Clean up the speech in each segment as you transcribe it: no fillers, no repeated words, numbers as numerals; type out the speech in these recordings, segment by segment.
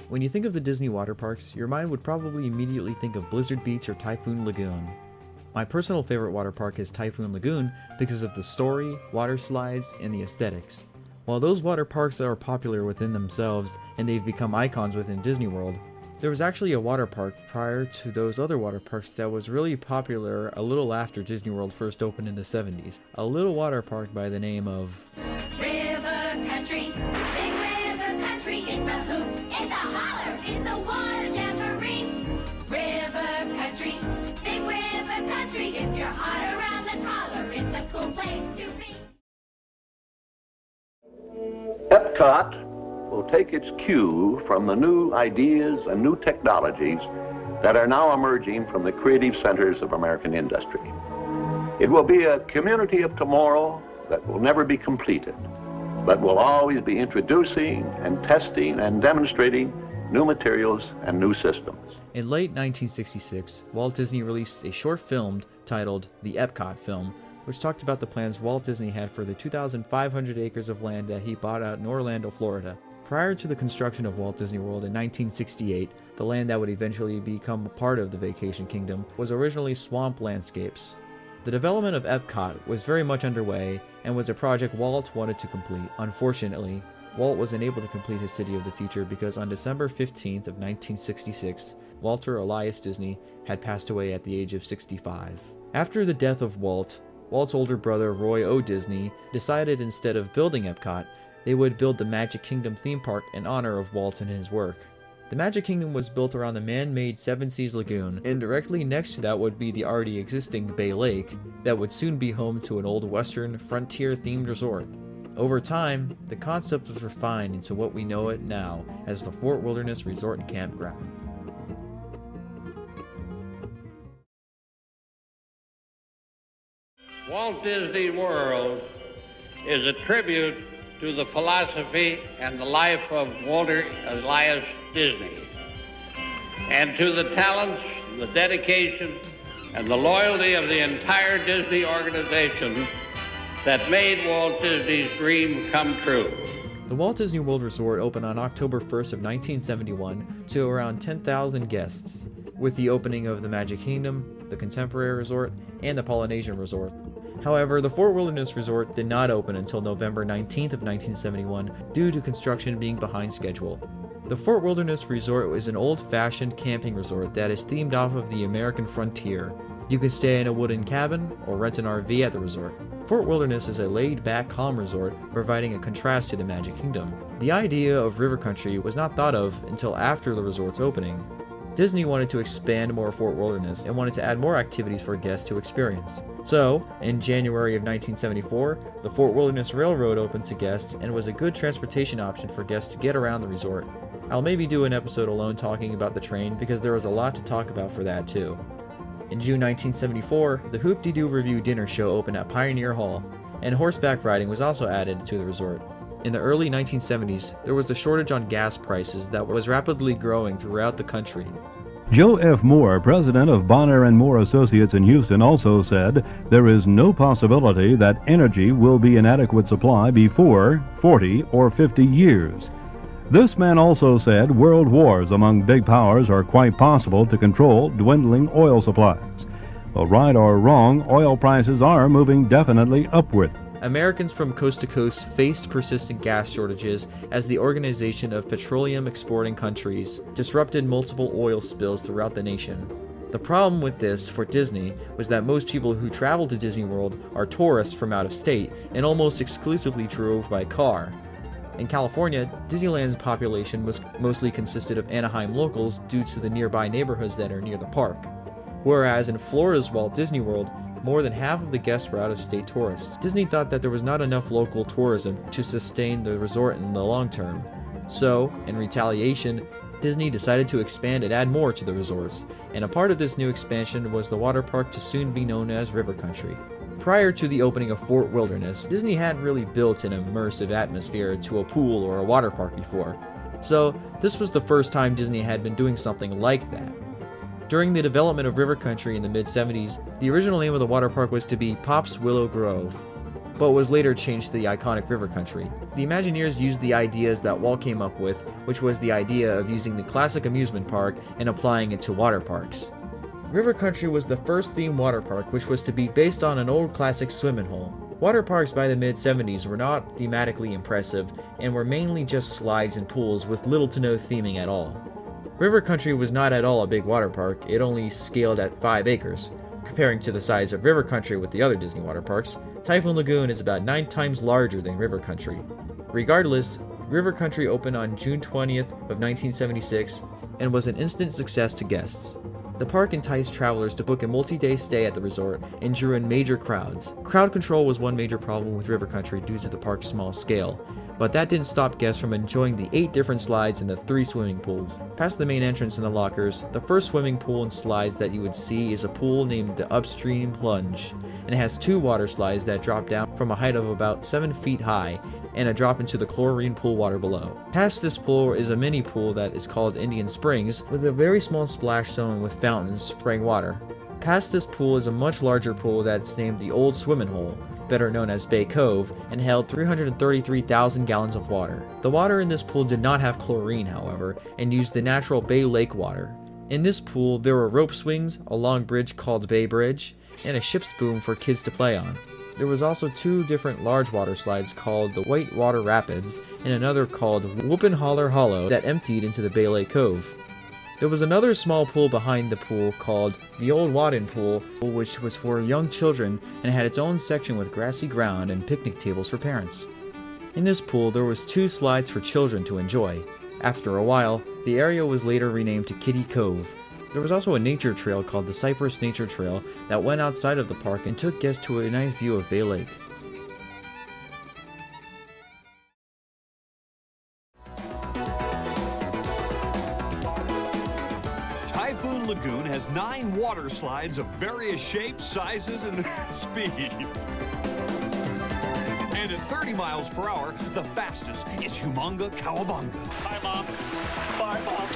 When you think of the Disney water parks, your mind would probably immediately think of Blizzard Beach or Typhoon Lagoon. My personal favorite water park is Typhoon Lagoon because of the story, water slides, and the aesthetics. While those water parks are popular within themselves and they've become icons within Disney World, there was actually a water park prior to those other water parks that was really popular a little after Disney World first opened in the 70s. A little water park by the name of River Country, big river country, it's a hoop, it's a holler, it's a water jamboree. River Country, big river country, if you're hot around the collar, it's a cool place to be. Epcot will take its cue from the new ideas and new technologies that are now emerging from the creative centers of American industry. It will be a community of tomorrow that will never be completed, but will always be introducing and testing and demonstrating new materials and new systems. In late 1966, Walt Disney released a short film titled The Epcot Film, which talked about the plans Walt Disney had for the 2,500 acres of land that he bought out in Orlando, Florida. Prior to the construction of Walt Disney World in 1968, the land that would eventually become a part of the Vacation Kingdom was originally swamp landscapes. The development of Epcot was very much underway and was a project Walt wanted to complete. Unfortunately, Walt was unable to complete his City of the Future because on December 15th of 1966, Walter Elias Disney had passed away at the age of 65. After the death of Walt's older brother Roy O. Disney decided instead of building Epcot, they would build the Magic Kingdom theme park in honor of Walt and his work. The Magic Kingdom was built around the man-made Seven Seas Lagoon, and directly next to that would be the already existing Bay Lake that would soon be home to an old Western frontier-themed resort. Over time, the concept was refined into what we know it now as the Fort Wilderness Resort and Campground. Walt Disney World is a tribute to the philosophy and the life of Walter Elias Disney, and to the talents, the dedication, and the loyalty of the entire Disney organization that made Walt Disney's dream come true. The Walt Disney World Resort opened on October 1st of 1971 to around 10,000 guests, with the opening of the Magic Kingdom, the Contemporary Resort, and the Polynesian Resort. However, the Fort Wilderness Resort did not open until November 19th of 1971 due to construction being behind schedule. The Fort Wilderness Resort is an old-fashioned camping resort that is themed off of the American frontier. You can stay in a wooden cabin or rent an RV at the resort. Fort Wilderness is a laid-back, calm resort, providing a contrast to the Magic Kingdom. The idea of river country was not thought of until after the resort's opening. Disney wanted to expand more Fort Wilderness and wanted to add more activities for guests to experience. So, in January of 1974, the Fort Wilderness Railroad opened to guests and was a good transportation option for guests to get around the resort. I'll maybe do an episode alone talking about the train because there was a lot to talk about for that too. In June 1974, the Hoop-de-Doo Revue dinner show opened at Pioneer Hall, and horseback riding was also added to the resort. In the early 1970s, there was a shortage on gas prices that was rapidly growing throughout the country. Joe F. Moore, president of Bonner & Moore Associates in Houston, also said there is no possibility that energy will be in adequate supply before 40 or 50 years. This man also said world wars among big powers are quite possible to control dwindling oil supplies. Well, right or wrong, oil prices are moving definitely upward. Americans from coast to coast faced persistent gas shortages as the Organization of Petroleum Exporting Countries disrupted multiple oil spills throughout the nation. The problem with this for Disney was that most people who travel to Disney World are tourists from out of state and almost exclusively drove by car. In California, Disneyland's population mostly consisted of Anaheim locals due to the nearby neighborhoods that are near the park. Whereas in Florida's Walt Disney World, more than half of the guests were out-of-state tourists. Disney thought that there was not enough local tourism to sustain the resort in the long term. So, in retaliation, Disney decided to expand and add more to the resorts, and a part of this new expansion was the water park to soon be known as River Country. Prior to the opening of Fort Wilderness, Disney hadn't really built an immersive atmosphere to a pool or a water park before, so this was the first time Disney had been doing something like that. During the development of River Country in the mid-70s, the original name of the water park was to be Pop's Willow Grove. but was later changed to the iconic River Country. The Imagineers used the ideas that Walt came up with, which was the idea of using the classic amusement park and applying it to water parks. River Country was the first themed water park which was to be based on an old classic swimming hole. Water parks by the mid-70s were not thematically impressive and were mainly just slides and pools with little to no theming at all. River Country was not at all a big water park, it only scaled at 5 acres. Comparing to the size of River Country with the other Disney water parks, Typhoon Lagoon is about 9 times larger than River Country. Regardless, River Country opened on June 20th of 1976 and was an instant success to guests. The park enticed travelers to book a multi-day stay at the resort and drew in major crowds. Crowd control was one major problem with River Country due to the park's small scale, but that didn't stop guests from enjoying the 8 different slides and the 3 swimming pools. Past the main entrance and the lockers, the first swimming pool and slides that you would see is a pool named the Upstream Plunge, and it has 2 water slides that drop down from a height of about 7 feet high and a drop into the chlorine pool water below. Past this pool is a mini pool that is called Indian Springs, with a very small splash zone with fountains spraying water. Past this pool is a much larger pool that's named the Old Swimming Hole, better known as Bay Cove, and held 333,000 gallons of water. The water in this pool did not have chlorine, however, and used the natural Bay Lake water. In this pool, there were rope swings, a long bridge called Bay Bridge, and a ship's boom for kids to play on. There was also 2 different large water slides called the White Water Rapids and another called Whoopin' Holler Hollow that emptied into the Bay Lake Cove. There was another small pool behind the pool called the Old Wadden Pool, which was for young children and had its own section with grassy ground and picnic tables for parents. In this pool, there was 2 slides for children to enjoy. After a while, the area was later renamed to Kitty Cove. There was also a nature trail called the Cypress Nature Trail that went outside of the park and took guests to a nice view of Bay Lake. Typhoon Lagoon has 9 water slides of various shapes, sizes, and speeds. And at 30 miles per hour, the fastest is Humonga Cowabunga. Bye, Mom. Bye, Mom.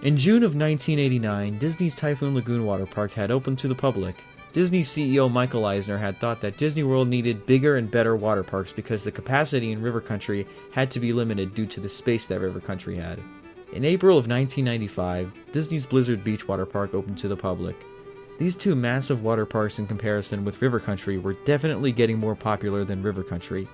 In June of 1989, Disney's Typhoon Lagoon Water Park had opened to the public. Disney CEO Michael Eisner had thought that Disney World needed bigger and better water parks because the capacity in River Country had to be limited due to the space that River Country had. In April of 1995, Disney's Blizzard Beach Water Park opened to the public. These 2 massive water parks in comparison with River Country were definitely getting more popular than River Country.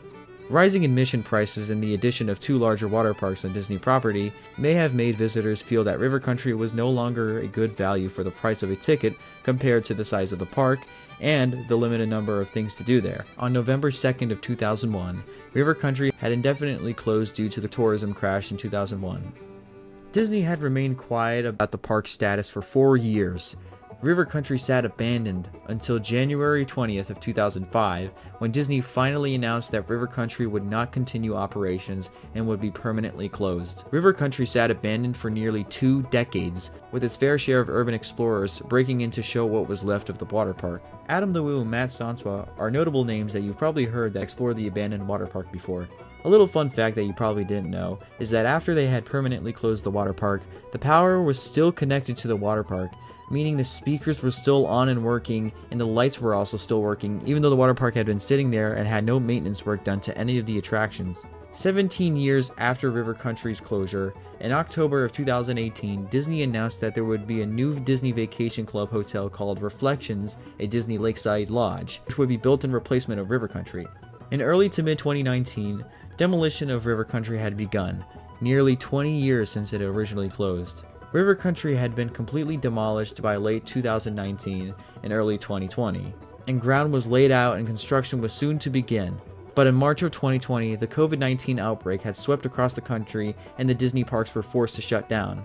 Rising admission prices and the addition of 2 larger water parks on Disney property may have made visitors feel that River Country was no longer a good value for the price of a ticket compared to the size of the park and the limited number of things to do there. On November 2nd of 2001, River Country had indefinitely closed due to the tourism crash in 2001. Disney had remained quiet about the park's status for 4 years. River Country sat abandoned until January 20th of 2005, when Disney finally announced that River Country would not continue operations and would be permanently closed. River Country sat abandoned for nearly 2 decades, with its fair share of urban explorers breaking in to show what was left of the water park. Adam the Woo and Matt Stonswa are notable names that you've probably heard that explored the abandoned water park before. A little fun fact that you probably didn't know is that after they had permanently closed the water park, the power was still connected to the water park, meaning the speakers were still on and working, and the lights were also still working, even though the water park had been sitting there and had no maintenance work done to any of the attractions. 17 years after River Country's closure, in October of 2018, Disney announced that there would be a new Disney Vacation Club hotel called Reflections at Disney Lakeside Lodge, which would be built in replacement of River Country. In early to mid-2019, demolition of River Country had begun, nearly 20 years since it originally closed. River Country had been completely demolished by late 2019 and early 2020, and ground was laid out and construction was soon to begin. But in March of 2020, the COVID-19 outbreak had swept across the country and the Disney parks were forced to shut down.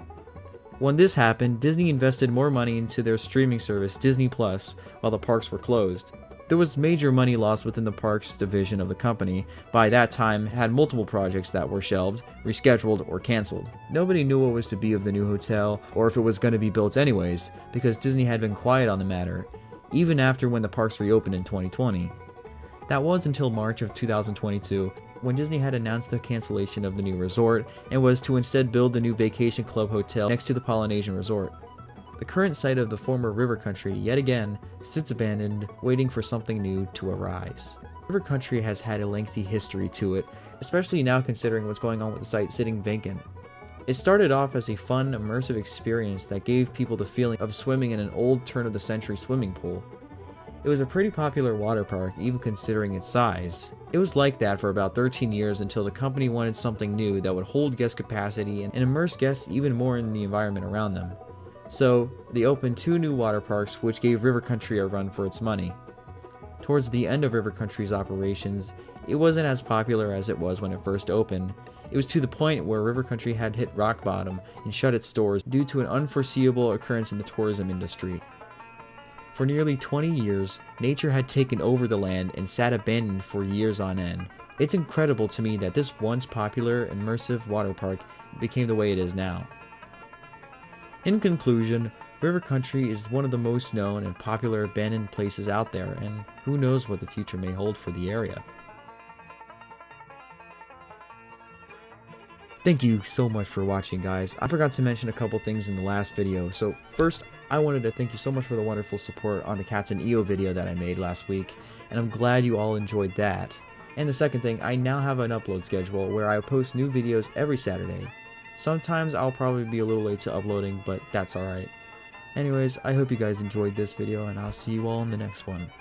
When this happened, Disney invested more money into their streaming service, Disney Plus, while the parks were closed. There was major money lost within the parks division of the company. By that time, had multiple projects that were shelved, rescheduled, or canceled. Nobody knew what was to be of the new hotel, or if it was going to be built anyways, because Disney had been quiet on the matter, even after when the parks reopened in 2020. That was until March of 2022, when Disney had announced the cancellation of the new resort, and was to instead build the new Vacation Club hotel next to the Polynesian Resort. The current site of the former river country, yet again, sits abandoned, waiting for something new to arise. River country has had a lengthy history to it, especially now considering what's going on with the site sitting vacant. It started off as a fun, immersive experience that gave people the feeling of swimming in an old turn-of-the-century swimming pool. It was a pretty popular water park, even considering its size. It was like that for about 13 years until the company wanted something new that would hold guest capacity and immerse guests even more in the environment around them. So, they opened 2 new water parks, which gave River Country a run for its money. Towards the end of River Country's operations, it wasn't as popular as it was when it first opened. It was to the point where River Country had hit rock bottom and shut its doors due to an unforeseeable occurrence in the tourism industry. For nearly 20 years, nature had taken over the land and sat abandoned for years on end. It's incredible to me that this once popular, immersive water park became the way it is now. In conclusion, River Country is one of the most known and popular abandoned places out there, and who knows what the future may hold for the area. Thank you so much for watching, guys. I forgot to mention a couple things in the last video. So first, I wanted to thank you so much for the wonderful support on the Captain EO video that I made last week, and I'm glad you all enjoyed that. And the second thing, I now have an upload schedule where I post new videos every Saturday. Sometimes I'll probably be a little late to uploading, but that's alright. Anyways, I hope you guys enjoyed this video, and I'll see you all in the next one.